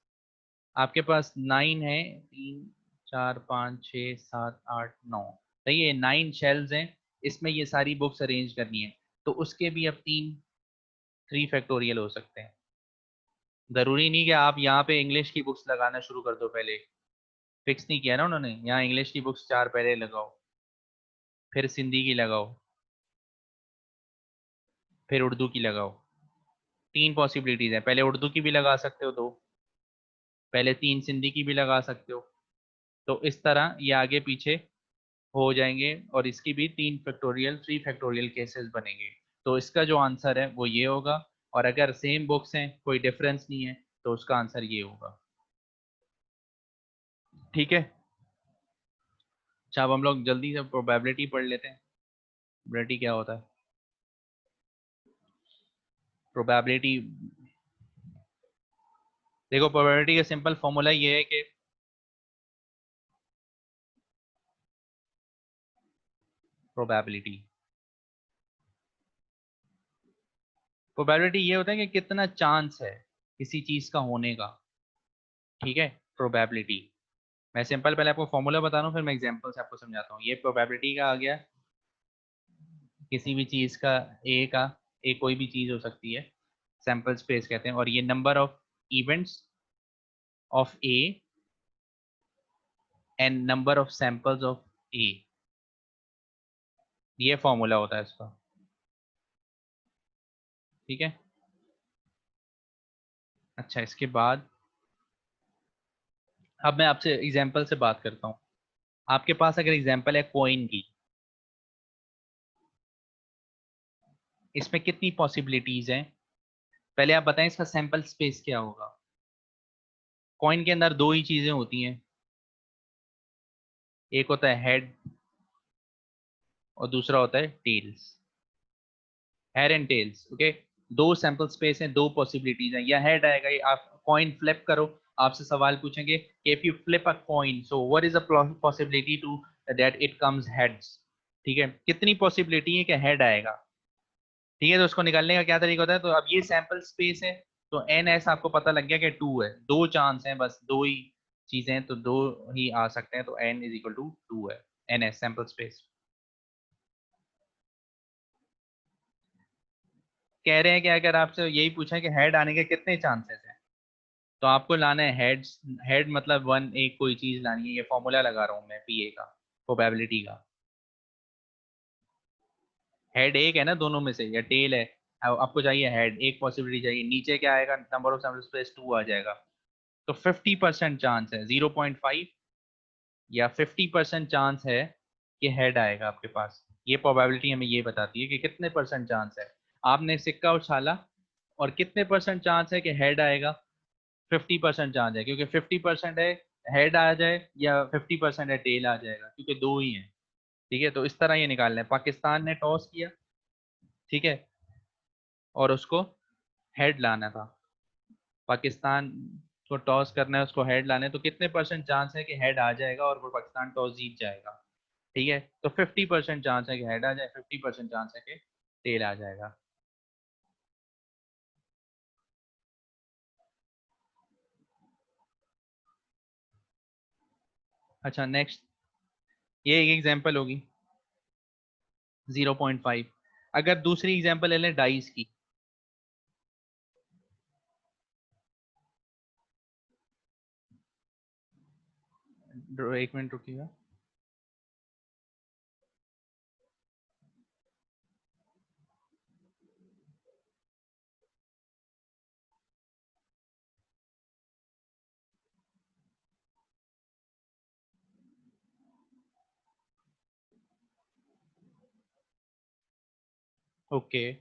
आपके पास 9 है, 3, 4, 5, 6, 7, 8, 9, सही है, 9 शेल्स हैं, इसमें ये सारी बुक्स अरेंज करनी है। तो उसके भी अब 3 फैक्टोरियल हो सकते हैं। जरूरी नहीं कि आप यहाँ पे इंग्लिश की बुक्स लगाना शुरू कर दो पहले। फिक्स नहीं किया ना उन्होंने, यहाँ इंग्लिश की बुक्स 4 पहले लगाओ, फिर सिंधी की लगाओ, फिर उर्दू की लगाओ। 3 पॉसिबिलिटीज है, पहले उर्दू की भी लगा सकते हो 2, पहले 3 सिंधी की भी लगा सकते हो। तो इस तरह ये आगे पीछे हो जाएंगे, और इसकी भी 3 फैक्टोरियल, 3 फैक्टोरियल केसेस बनेंगे। तो इसका जो आंसर है वो ये होगा। और अगर सेम बुक्स हैं, कोई डिफरेंस नहीं है, तो उसका आंसर ये होगा, ठीक है। अच्छा, अब हम लोग जल्दी से प्रोबेबिलिटी पढ़ लेते हैं। प्रोबेबिलिटी क्या होता है? प्रोबेबिलिटी, देखो प्रोबेबिलिटी का सिंपल फॉर्मूला ये है कि प्रोबेबिलिटी प्रोबेबिलिटी ये होता है कि कितना चांस है किसी चीज का होने का, ठीक है। प्रोबेबिलिटी, मैं सिंपल पहले आपको फॉर्मूला बता रहा हूँ, फिर मैं एग्जांपल से आपको समझाता हूँ। ये प्रोबेबिलिटी का आ गया, किसी भी चीज का, ए का, ए कोई भी चीज हो सकती है, सैंपल स्पेस कहते हैं, और ये number of events of A and number of samples of A, ये फॉर्मूला होता है इसका, ठीक है। अच्छा, इसके बाद अब मैं आपसे एग्जांपल से बात करता हूँ। आपके पास अगर एग्जांपल है कॉइन की, इसमें कितनी पॉसिबिलिटीज हैं? पहले आप बताएं इसका सैंपल स्पेस क्या होगा। कॉइन के अंदर 2 ही चीजें होती हैं, एक होता है हेड और दूसरा होता है tails, hair and tails, okay. 2 sample space हैं, 2 पॉसिबिलिटीज हैं, या हेड आएगा, या आप कॉइन फ्लिप करो, आपसे सवाल पूछेंगे कि if you flip a coin, so what is the possibility to that it comes heads, ठीक है। कितनी पॉसिबिलिटी है कि हेड आएगा, ठीक है। तो उसको निकालने का क्या तरीका होता है? तो अब ये सैंपल स्पेस है, तो एन एस आपको पता लग गया कि 2 है, 2 चांस है, बस 2 ही चीजें हैं, तो 2 ही आ सकते हैं, तो n इज इक्वल टू 2 है। एन एस सैंपल स्पेस, कह रहे हैं कि अगर आपसे यही पूछा कि हेड आने के कितने चांसेस हैं, तो आपको लाना है हेड्स। हेड मतलब वन, एक कोई चीज लानी है। ये फॉर्मूला लगा रहा हूँ मैं पीए का, प्रोबेबिलिटी का। हेड एक है ना दोनों में से, या टेल है। आपको चाहिए हेड, एक पॉसिबिलिटी चाहिए। नीचे क्या आएगा, नंबर ऑफ सैंपल स्पेस 2 आ जाएगा। तो 50% चांस है, 0.5 या 50% चांस है कि हेड आएगा आपके पास। ये प्रोबेबिलिटी हमें ये बताती है कि कितने परसेंट चांस है। आपने सिक्का उछाला और कितने परसेंट चांस है कि हेड आएगा। 50% चांस है, क्योंकि 50% है हेड आ जाए, या 50% है टेल आ जाएगा, क्योंकि दो ही हैं। ठीक है, तो इस तरह ये निकालना है। पाकिस्तान ने टॉस किया, ठीक है, और उसको हेड लाना था। पाकिस्तान को टॉस करना है, उसको हेड लाना है, तो कितने परसेंट चांस है कि हेड आ जाएगा और वो पाकिस्तान टॉस जीत जाएगा। ठीक है, तो 50% चांस है कि हेड आ जाए, 50% चांस है कि टेल आ जाएगा। अच्छा नेक्स्ट, ये एक एग्जांपल होगी 0.5। अगर दूसरी एग्जांपल ले लें डाइस की। एक मिनट रुकिएगा। ओके,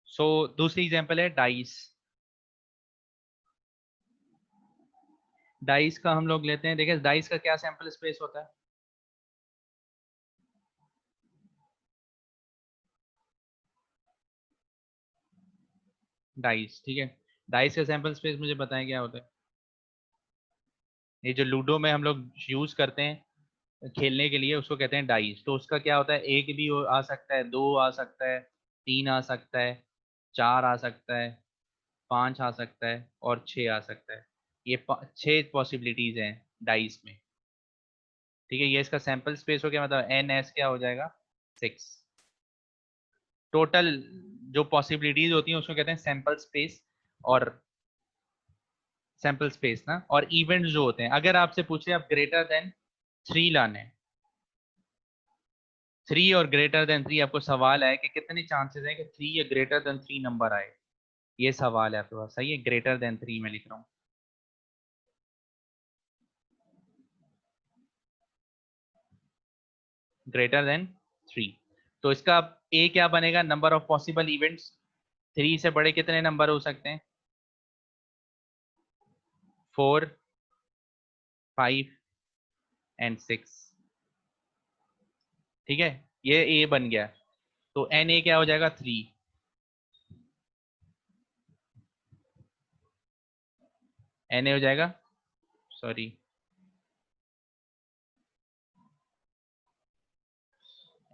सो दूसरी एग्जांपल है डाइस। डाइस का हम लोग लेते हैं, देखिए डाइस का क्या सैंपल स्पेस होता है। डाइस, ठीक है। डाइस का सैंपल स्पेस मुझे बताएं क्या होता है। ये जो लूडो में हम लोग यूज करते हैं खेलने के लिए, उसको कहते हैं डाइस। तो उसका क्या होता है, एक भी आ सकता है, दो आ सकता है, तीन आ सकता है, चार आ सकता है, पांच आ सकता है, और छह आ सकता है। ये छह पॉसिबिलिटीज हैं डाइस में। ठीक है, ये इसका सैंपल स्पेस हो गया, मतलब एन एस क्या हो जाएगा, 6। टोटल जो पॉसिबिलिटीज होती हैं उसको कहते हैं सैंपल स्पेस। और सैंपल स्पेस ना, और इवेंट्स जो होते हैं, अगर आपसे पूछे आप ग्रेटर देन 3 लाने हैं, 3 और ग्रेटर देन 3, आपको सवाल है कि कितने चांसेस हैं कि 3 या ग्रेटर देन 3 नंबर आए। ये सवाल है आपके पास, सही है, ग्रेटर देन 3 में लिख रहा हूँ। ग्रेटर देन 3, तो इसका ए क्या बनेगा, नंबर ऑफ पॉसिबल इवेंट्स। 3 से बड़े कितने नंबर हो सकते हैं, 4, 5 एंड 6। ठीक है, ये ए बन गया। तो एन ए क्या हो जाएगा, 3। एन ए हो जाएगा, sorry,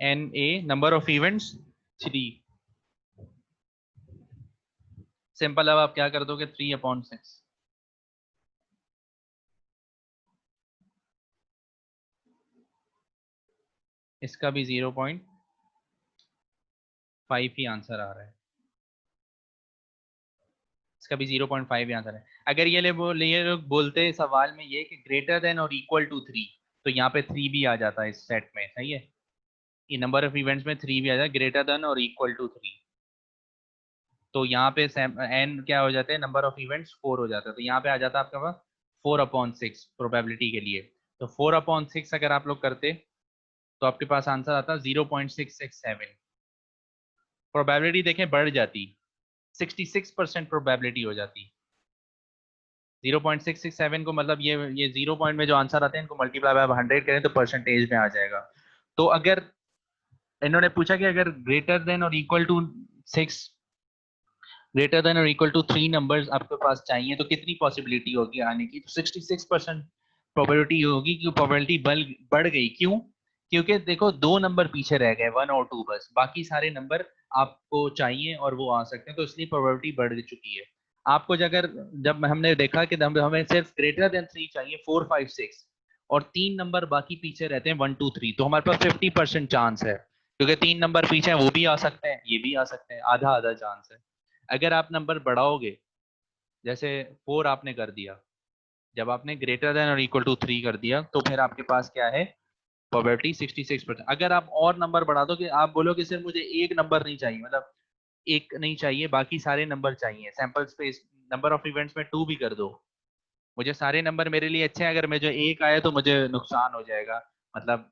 N A number of events 3। Simple, अब आप क्या कर दोगे, 3/6। इसका भी 0.5 ही आंसर आ रहा है। इसका भी 0.5 ही आंसर है। अगर ये लोग बोलते सवाल में ये कि ग्रेटर देन और इक्वल टू 3, तो यहाँ पे 3 भी आ जाता है इस सेट में, सही है। ये नंबर ऑफ इवेंट्स में 3 भी आ जाता है, ग्रेटर देन और इक्वल टू 3। तो यहाँ पे एन क्या हो जाते हैं, नंबर ऑफ इवेंट्स 4 हो जाता है। तो यहाँ पे आ जाता है आपके पास 4/6 प्रोबेबिलिटी के लिए। तो 4/6 अगर आप लोग करते, तो आपके पास आंसर आता 0.667। प्रोबेबिलिटी देखें बढ़ जाती, 66% प्रोबेबिलिटी हो जाती। 0.667 को मतलब ये 0 पॉइंट में जो आंसर आते हैं इनको मल्टीप्लाई बाय 100 करें तो परसेंटेज में आ जाएगा। तो अगर इन्होंने पूछा कि अगर ग्रेटर देन और इक्वल टू 6, ग्रेटर देन और इक्वल टू 3 नंबर्स आपके पास चाहिए, तो कितनी पॉसिबिलिटी होगी आने की, तो 66% प्रोबेबिलिटी होगी कि प्रोबेबिलिटी बढ़ गई। क्यों, क्योंकि देखो दो नंबर पीछे रह गए, 1 और 2 बस, बाकी सारे नंबर आपको चाहिए और वो आ सकते हैं, तो इसलिए प्रोबेबिलिटी बढ़ चुकी है। आपको अगर, जब हमने देखा कि हमें सिर्फ ग्रेटर देन 3 चाहिए, 4, 5, 6, और 3 नंबर बाकी पीछे रहते हैं 1, 2, 3, तो हमारे पास 50% चांस है क्योंकि 3 नंबर पीछे हैं, वो भी आ सकते हैं, ये भी आ सकते हैं, आधा आधा चांस है। अगर आप नंबर बढ़ाओगे, जैसे 4 आपने कर दिया, जब आपने ग्रेटर देन और इक्वल टू 3 कर दिया, तो फिर आपके पास क्या है, प्रोबेबिलिटी 66%। अगर आप और नंबर बढ़ा दो, कि आप बोलो कि सिर्फ मुझे एक नंबर नहीं चाहिए, मतलब एक नहीं चाहिए, बाकी सारे नंबर चाहिए, sample space number of events में 2 भी कर दो, मुझे सारे नंबर मेरे लिए अच्छे हैं, अगर मुझे एक आया तो मुझे नुकसान हो जाएगा, मतलब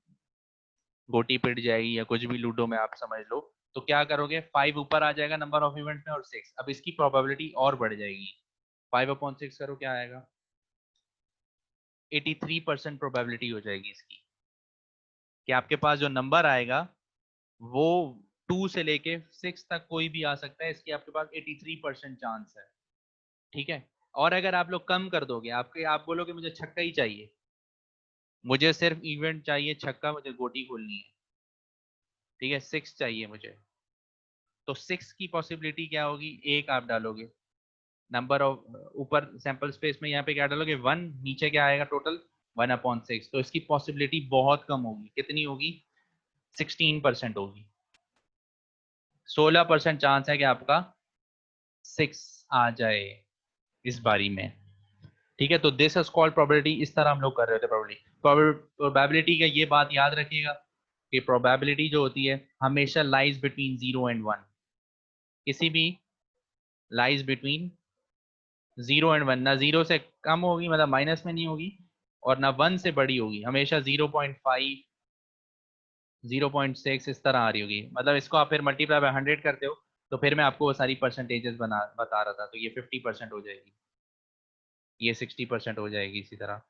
गोटी पिट जाएगी या कुछ भी, लूडो में आप समझ लो, तो क्या करोगे, 5 ऊपर आ जाएगा नंबर ऑफ इवेंट में और 6, अब इसकी प्रोबेबिलिटी और बढ़ जाएगी। 5/6 करो, क्या आएगा, 83% प्रोबेबिलिटी हो जाएगी इसकी, कि आपके पास जो नंबर आएगा वो 2 से लेके 6 तक कोई भी आ सकता है, इसकी आपके पास 83% चांस है। ठीक है। और अगर आप लोग कम कर दोगे, आप बोलोगे मुझे छक्का ही चाहिए, मुझे सिर्फ इवेंट चाहिए छक्का, मुझे गोटी खोलनी है, ठीक है, 6 चाहिए मुझे, तो 6 की पॉसिबिलिटी क्या होगी, एक आप डालोगे, नंबर ऑफ ऊपर सैंपल स्पेस में यहाँ पे क्या डालोगे, 1, नीचे क्या आएगा टोटल, 1/6, तो इसकी पॉसिबिलिटी बहुत कम होगी, कितनी होगी, 16% होगी। 16% चांस है कि आपका 6 आ जाए इस बारी में। ठीक है, तो दिस इज कॉल्ड प्रोबेबिलिटी, इस तरह हम लोग कर रहे थे प्रोबेबिलिटी का, ये बात याद रखिएगा कि प्रोबेबिलिटी जो होती है हमेशा लाइज बिटवीन 0 एंड 1, किसी भी लाइज बिटवीन 0 एंड 1, ना 0 से कम होगी, मतलब माइनस में नहीं होगी, और ना 1 से बड़ी होगी, हमेशा 0.5, 0.6 इस तरह आ रही होगी, मतलब इसको आप फिर मल्टीप्लाई बाय 100 करते हो, तो फिर मैं आपको वो सारी परसेंटेजेस बता रहा था, तो ये 50% हो जाएगी, ये 60% हो जाएगी इसी तरह।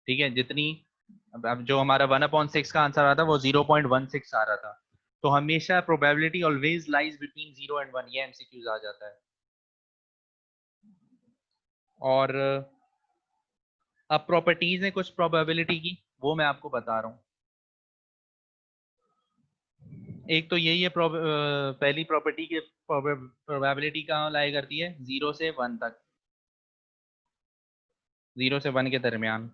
ठीक है, जितनी, अब जो हमारा 1/6 का आंसर आ रहा था वो 0.16 आ रहा था, तो हमेशा probability always lies between 0 and 1, ये एमसीक्यूज आ जाता है। और अब प्रॉपर्टीज है कुछ प्रोबेबिलिटी की, वो मैं आपको बता रहा हूँ। एक तो यही है, पहली प्रॉपर्टी की प्रोबेबिलिटी कहाँ लाई करती है, 0 से 1 तक, 0 से 1 के दरमियान।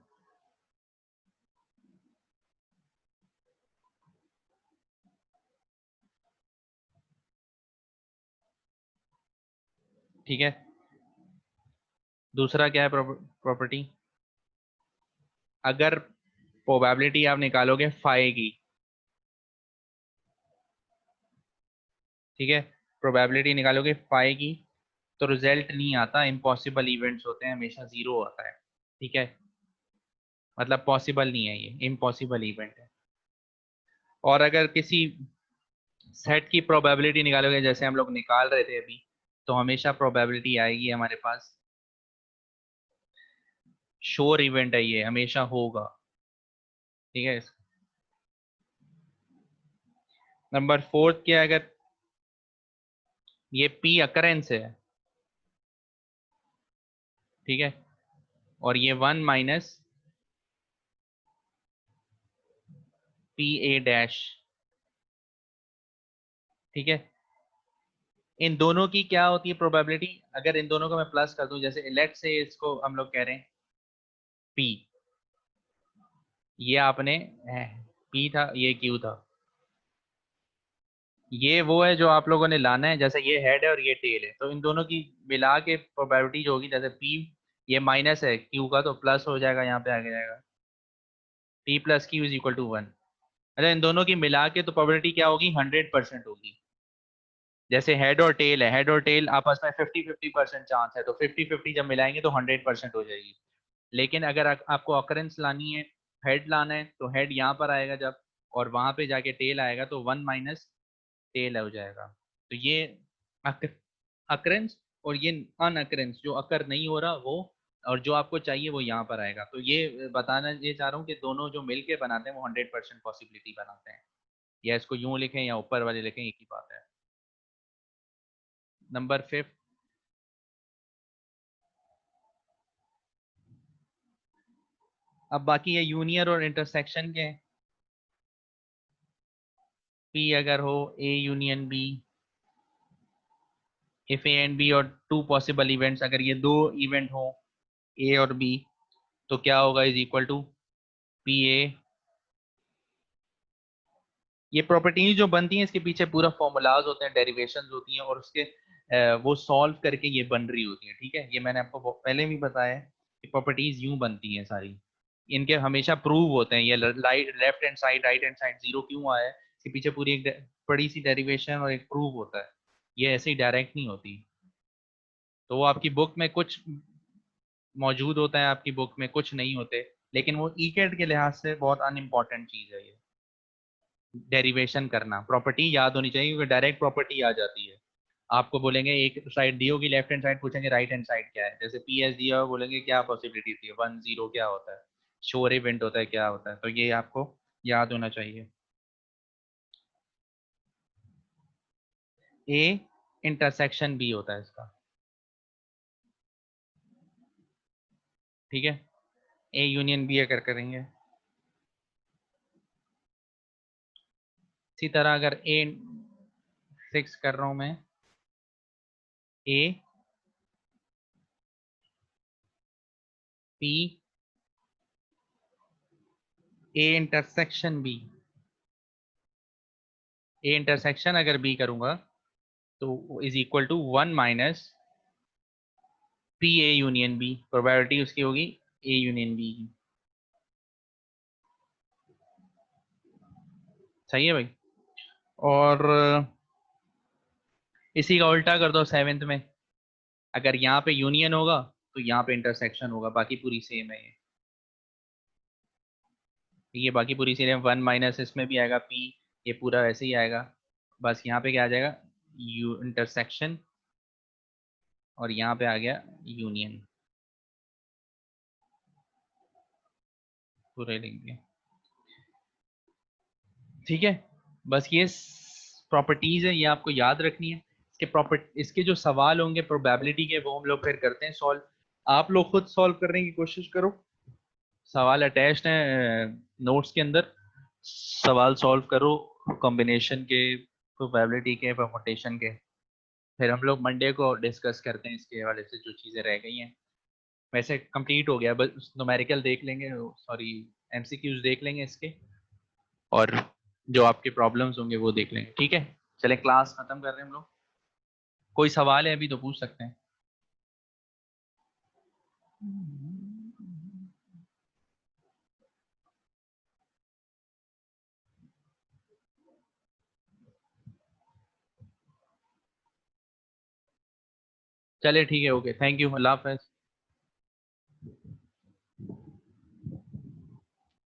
ठीक है, दूसरा क्या है प्रॉपर्टी, अगर प्रोबेबिलिटी आप निकालोगे फाई की, ठीक है, प्रोबेबिलिटी निकालोगे फाई की, तो रिजल्ट नहीं आता, इम्पॉसिबल इवेंट्स होते हैं, हमेशा 0 आता है। ठीक है, मतलब पॉसिबल नहीं है, ये इम्पॉसिबल इवेंट है। और अगर किसी सेट की प्रोबेबिलिटी निकालोगे, जैसे हम लोग निकाल रहे थे अभी, तो हमेशा प्रोबेबिलिटी आएगी हमारे पास, श्योर इवेंट है ये, हमेशा होगा। ठीक है, नंबर 4 क्या है, अगर ये पी अकरेंस है, ठीक है, और ये 1 - PA', ठीक है, इन दोनों की क्या होती है प्रोबेबिलिटी, अगर इन दोनों को मैं प्लस कर दूं, जैसे लेट से इसको हम लोग कह रहे हैं पी, ये आपने पी था, ये क्यू था, ये वो है जो आप लोगों ने लाना है, जैसे ये हेड है और ये टेल है, तो इन दोनों की मिला के प्रोबेबिलिटी जो होगी, जैसे पी, ये माइनस है क्यू का, तो प्लस हो जाएगा, यहाँ पे आ जाएगा P+Q = 1। अच्छा, इन दोनों की मिला के तो प्रोबेबिलिटी क्या होगी, 100% होगी। जैसे हेड और टेल है, हेड और टेल आपस में 50-50% चांस है, तो 50-50 जब मिलाएंगे तो 100% हो जाएगी। लेकिन अगर आपको अकरेंस लानी है, हेड लाना है, तो हेड यहाँ पर आएगा जब, और वहां पे जाके टेल आएगा, तो 1 - टेल हो जाएगा। तो ये अकरेंस, और ये अन अकरेंस, जो अकर नहीं हो रहा वो, और जो आपको चाहिए वो यहाँ पर आएगा। तो ये बताना ये चाह रहा हूँ कि दोनों जो मिलके बनाते हैं वो 100% पॉसिबिलिटी बनाते हैं, या इसको यूं लिखें या ऊपर वाले लिखें, एक ही बात है। नंबर 5, अब बाकी ये यूनियन और इंटरसेक्शन के, पी अगर हो, A union B, if A and B और 2 पॉसिबल इवेंट्स, अगर ये दो इवेंट हो ए और बी, तो क्या होगा, is equal to P A ये प्रॉपर्टीज जो बनती हैं इसके पीछे पूरा फॉर्मूलाज होते हैं, डेरिवेशंस होती हैं, और उसके वो सॉल्व करके ये बन रही होती है। ठीक है, ये मैंने आपको पहले भी बताया है कि प्रॉपर्टीज यूं बनती हैं सारी, इनके हमेशा प्रूव होते हैं। ये light left hand side right hand side zero क्यों आया है, इसके पीछे पूरी एक बड़ी सी डेरिवेशन और एक प्रूव होता है। ये ऐसे ही डायरेक्ट नहीं होती। तो वो आपकी बुक में कुछ मौजूद होता है, आपकी बुक में कुछ नहीं होते, लेकिन वो ईकेट के लिहाज से बहुत अनइम्पॉर्टेंट चीज है ये, डेरिवेशन करना। प्रॉपर्टी याद होनी चाहिए क्योंकि डायरेक्ट प्रॉपर्टी आ जाती है। आपको बोलेंगे एक साइड दी होगी लेफ्ट हैंड साइड, पूछेंगे राइट हैंड साइड क्या है, जैसे पी एस दिया हो बोलेंगे क्या पॉसिबिलिटी थी, 1 0 क्या होता है, शोर इवेंट होता है क्या होता है, तो ये आपको याद होना चाहिए। ए इंटरसेक्शन बी होता है इसका। ठीक है, ए यूनियन बी अगर करेंगे, इसी तरह अगर ए फिक्स कर रहा हूं मैं, A P A intersection B, A intersection अगर बी करूंगा तो is equal to 1 - P A union B, probability उसकी होगी ए यूनियन बी की। सही है भाई। और इसी का उल्टा कर दो सेवेंथ में, अगर यहाँ पे यूनियन होगा तो यहाँ पे इंटरसेक्शन होगा, बाकी पूरी सेम है ये बाकी पूरी सेम है। 1 - इसमें भी आएगा पी, ये पूरा ऐसे ही आएगा, बस यहाँ पे क्या आ जाएगा, यू इंटरसेक्शन, और यहाँ पे आ गया यूनियन, पूरे लेंगे। ठीक है, बस ये प्रॉपर्टीज है, ये आपको याद रखनी है। इसके जो सवाल होंगे प्रोबेबिलिटी के, वो हम लोग फिर करते हैं सॉल्व। आप लोग खुद सॉल्व करने की कोशिश करो, सवाल अटैच्ड हैं नोट्स के अंदर, सवाल सॉल्व करो कॉम्बिनेशन के, प्रोबेबिलिटी के, परमुटेशन के। फिर हम लोग मंडे को डिस्कस करते हैं इसके हवाले से जो चीज़ें रह गई हैं। वैसे कंप्लीट हो गया, बस न्यूमेरिकल देख लेंगे, सॉरी एमसीक्यूज देख लेंगे इसके, और जो आपके प्रॉब्लम्स होंगे वो देख लेंगे। ठीक है, चलें क्लास खत्म कर रहे हैं हम लोग। कोई सवाल है अभी तो पूछ सकते हैं। चले ठीक है, ओके, थैंक यू, अल्लाह हाफ़िज़।